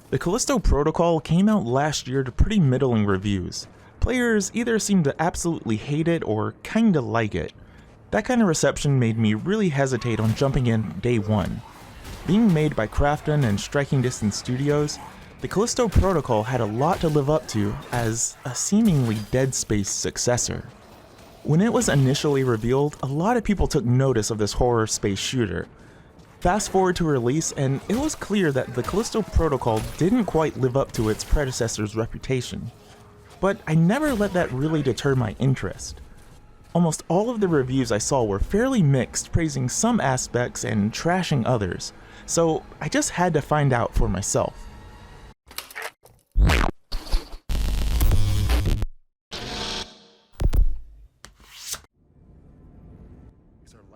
The Callisto Protocol came out last year to pretty middling reviews. Players either seemed to absolutely hate it or kinda like it. That kind of reception made me really hesitate on jumping in day one. Being made by Krafton and Striking Distance Studios, the Callisto Protocol had a lot to live up to as a seemingly Dead Space successor. When it was initially revealed, a lot of people took notice of this horror space shooter. Fast forward to release, and it was clear that the Callisto Protocol didn't quite live up to its predecessor's reputation. But I never let that really deter my interest. Almost all of the reviews I saw were fairly mixed, praising some aspects and trashing others, so I just had to find out for myself.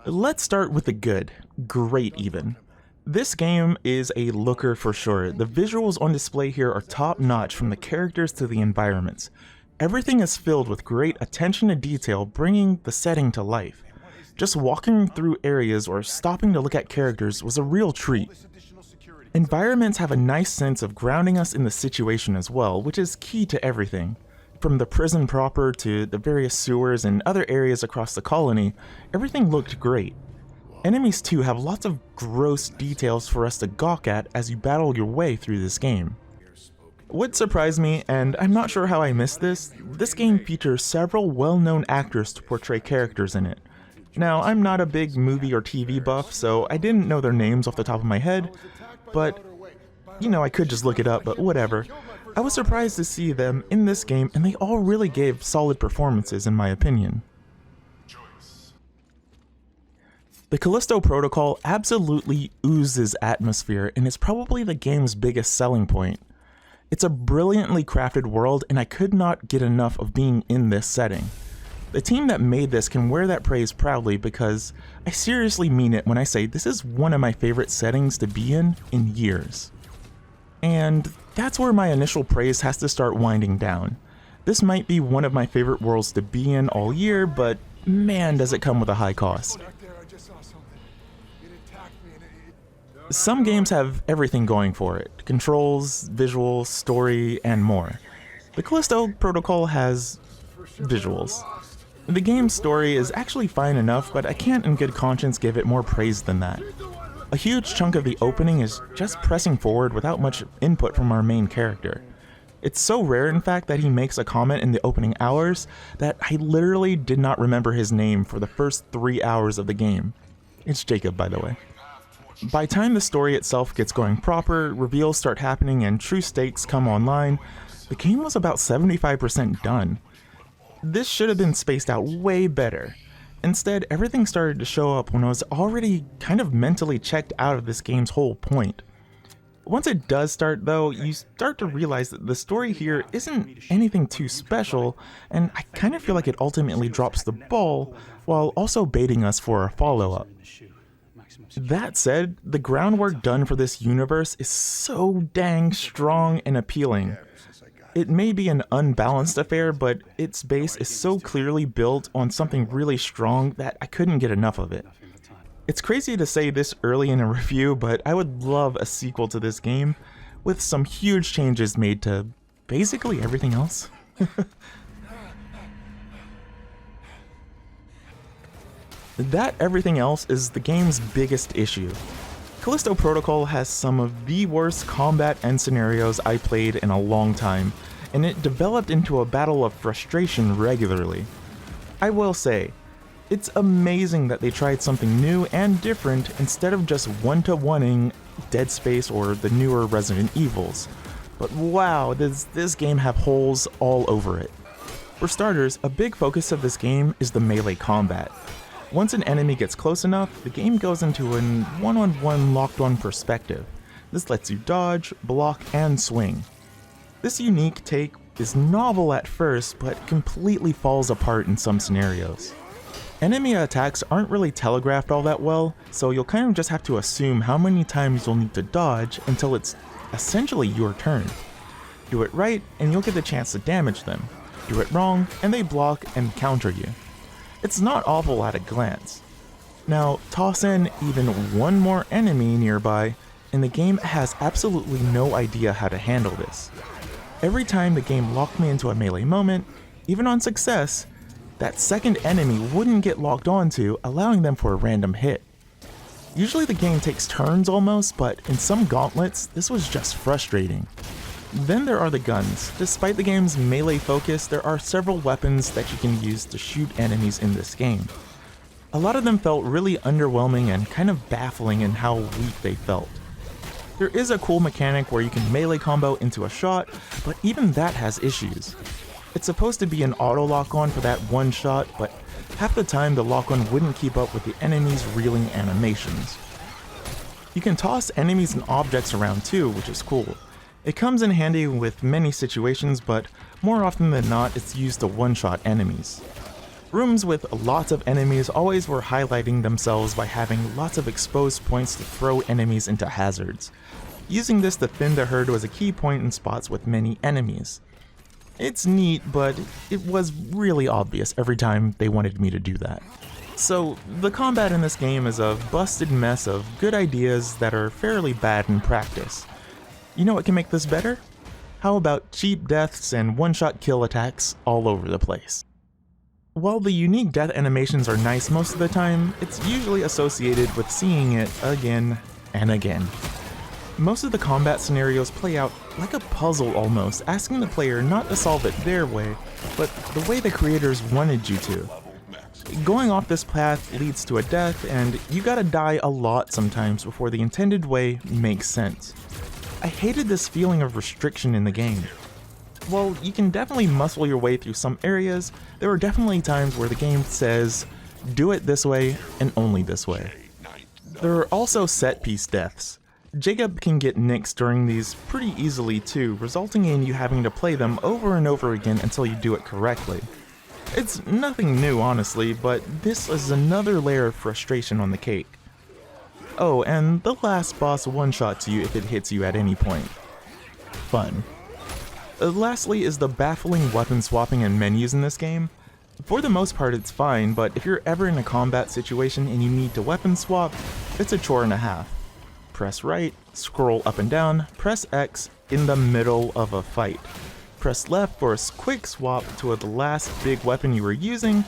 Let's start with the good. Great even. This game is a looker for sure. The visuals on display here are top notch, from the characters to the environments. Everything is filled with great attention to detail, bringing the setting to life. Just walking through areas or stopping to look at characters was a real treat. Environments have a nice sense of grounding us in the situation as well, which is key to everything. From the prison proper to the various sewers and other areas across the colony, everything looked great. Enemies too have lots of gross details for us to gawk at as you battle your way through this game. What surprised me, and I'm not sure how I missed this game features several well-known actors to portray characters in it. Now, I'm not a big movie or TV buff, so I didn't know their names off the top of my head, but, you know, I could just look it up, but whatever. I was surprised to see them in this game, and they all really gave solid performances in my opinion. The Callisto Protocol absolutely oozes atmosphere and is probably the game's biggest selling point. It's a brilliantly crafted world, and I could not get enough of being in this setting. The team that made this can wear that praise proudly, because I seriously mean it when I say this is one of my favorite settings to be in years. And that's where my initial praise has to start winding down. This might be one of my favorite worlds to be in all year, but man, does it come with a high cost. Some games have everything going for it: controls, visuals, story, and more. The Callisto Protocol has visuals. The game's story is actually fine enough, but I can't in good conscience give it more praise than that. A huge chunk of the opening is just pressing forward without much input from our main character. It's so rare, in fact, that he makes a comment in the opening hours that I literally did not remember his name for the first 3 hours of the game. It's Jacob, by the way. By the time the story itself gets going proper, reveals start happening, and true stakes come online, the game was about 75% done. This should have been spaced out way better. Instead, everything started to show up when I was already kind of mentally checked out of this game's whole point. Once it does start though, you start to realize that the story here isn't anything too special, and I kind of feel like it ultimately drops the ball while also baiting us for a follow-up. That said, the groundwork done for this universe is so dang strong and appealing. It may be an unbalanced affair, but its base is so clearly built on something really strong that I couldn't get enough of it. It's crazy to say this early in a review, but I would love a sequel to this game, with some huge changes made to basically everything else. That everything else is the game's biggest issue. Callisto Protocol has some of the worst combat and scenarios I played in a long time, and it developed into a battle of frustration regularly. I will say, it's amazing that they tried something new and different instead of just one-to-oneing Dead Space or the newer Resident Evils. But wow, does this game have holes all over it. For starters, a big focus of this game is the melee combat. Once an enemy gets close enough, the game goes into a one-on-one locked-on perspective. This lets you dodge, block, and swing. This unique take is novel at first, but completely falls apart in some scenarios. Enemy attacks aren't really telegraphed all that well, so you'll kind of just have to assume how many times you'll need to dodge until it's essentially your turn. Do it right, and you'll get the chance to damage them. Do it wrong, and they block and counter you. It's not awful at a glance. Now, toss in even one more enemy nearby, and the game has absolutely no idea how to handle this. Every time the game locked me into a melee moment, even on success, that second enemy wouldn't get locked onto, allowing them for a random hit. Usually the game takes turns almost, but in some gauntlets, this was just frustrating. Then there are the guns. Despite the game's melee focus, there are several weapons that you can use to shoot enemies in this game. A lot of them felt really underwhelming and kind of baffling in how weak they felt. There is a cool mechanic where you can melee combo into a shot, but even that has issues. It's supposed to be an auto lock-on for that one shot, but half the time the lock-on wouldn't keep up with the enemy's reeling animations. You can toss enemies and objects around too, which is cool. It comes in handy with many situations, but more often than not it's used to one-shot enemies. Rooms with lots of enemies always were highlighting themselves by having lots of exposed points to throw enemies into hazards. Using this to thin the herd was a key point in spots with many enemies. It's neat, but it was really obvious every time they wanted me to do that. So, the combat in this game is a busted mess of good ideas that are fairly bad in practice. You know what can make this better? How about cheap deaths and one-shot kill attacks all over the place? While the unique death animations are nice most of the time, it's usually associated with seeing it again and again. Most of the combat scenarios play out like a puzzle almost, asking the player not to solve it their way, but the way the creators wanted you to. Going off this path leads to a death, and you gotta die a lot sometimes before the intended way makes sense. I hated this feeling of restriction in the game. While you can definitely muscle your way through some areas, there are definitely times where the game says, do it this way and only this way. There are also set-piece deaths. Jacob can get nicks during these pretty easily too, resulting in you having to play them over and over again until you do it correctly. It's nothing new honestly, but this is another layer of frustration on the cake. Oh, and the last boss one-shots you if it hits you at any point. Fun. Lastly is the baffling weapon swapping and menus in this game. For the most part it's fine, but if you're ever in a combat situation and you need to weapon swap, it's a chore and a half. Press right, scroll up and down, press X in the middle of a fight. Press left for a quick swap to the last big weapon you were using,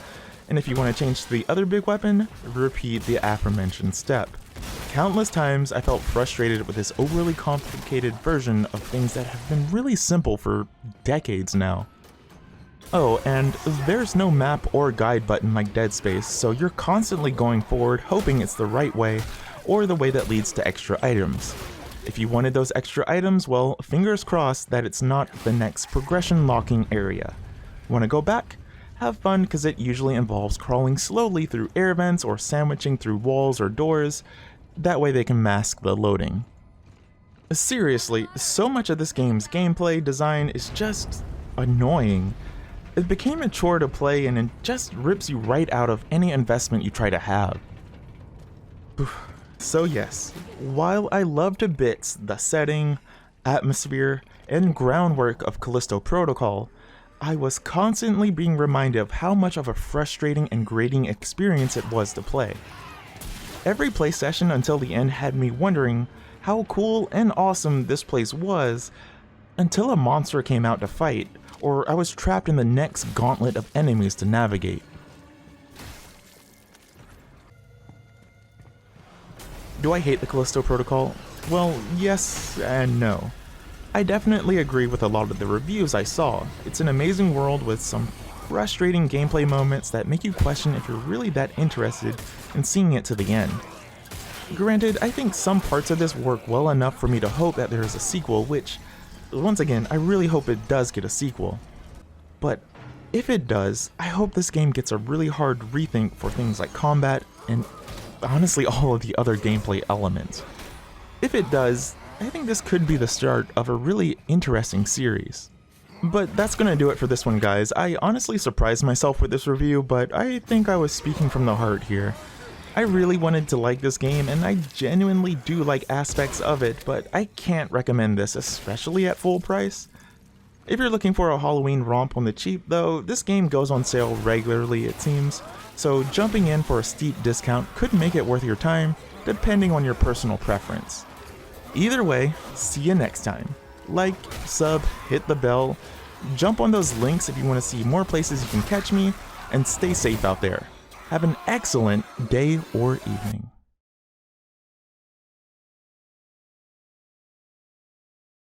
and if you want to change to the other big weapon, repeat the aforementioned step. Countless times I felt frustrated with this overly complicated version of things that have been really simple for decades now. Oh, and there's no map or guide button like Dead Space, so you're constantly going forward hoping it's the right way, or the way that leads to extra items. If you wanted those extra items, well, fingers crossed that it's not the next progression locking area. Want to go back? Have fun, because it usually involves crawling slowly through air vents or sandwiching through walls or doors. That way they can mask the loading. Seriously, so much of this game's gameplay design is just annoying. It became a chore to play and it just rips you right out of any investment you try to have. So yes, while I love to bits the setting, atmosphere, and groundwork of Callisto Protocol, I was constantly being reminded of how much of a frustrating and grating experience it was to play. Every play session until the end had me wondering how cool and awesome this place was, until a monster came out to fight, or I was trapped in the next gauntlet of enemies to navigate. Do I hate the Callisto Protocol? Well, yes and no. I definitely agree with a lot of the reviews I saw. It's an amazing world with some frustrating gameplay moments that make you question if you're really that interested in seeing it to the end. Granted, I think some parts of this work well enough for me to hope that there is a sequel, which, once again, I really hope it does get a sequel. But if it does, I hope this game gets a really hard rethink for things like combat and honestly all of the other gameplay elements. If it does, I think this could be the start of a really interesting series. But that's gonna do it for this one, guys. I honestly surprised myself with this review, but I think I was speaking from the heart here. I really wanted to like this game, and I genuinely do like aspects of it, but I can't recommend this, especially at full price. If you're looking for a Halloween romp on the cheap though, this game goes on sale regularly it seems, so jumping in for a steep discount could make it worth your time, depending on your personal preference. Either way, see you next time. Like, sub, hit the bell, jump on those links if you want to see more places you can catch me, and stay safe out there. Have an excellent day or evening.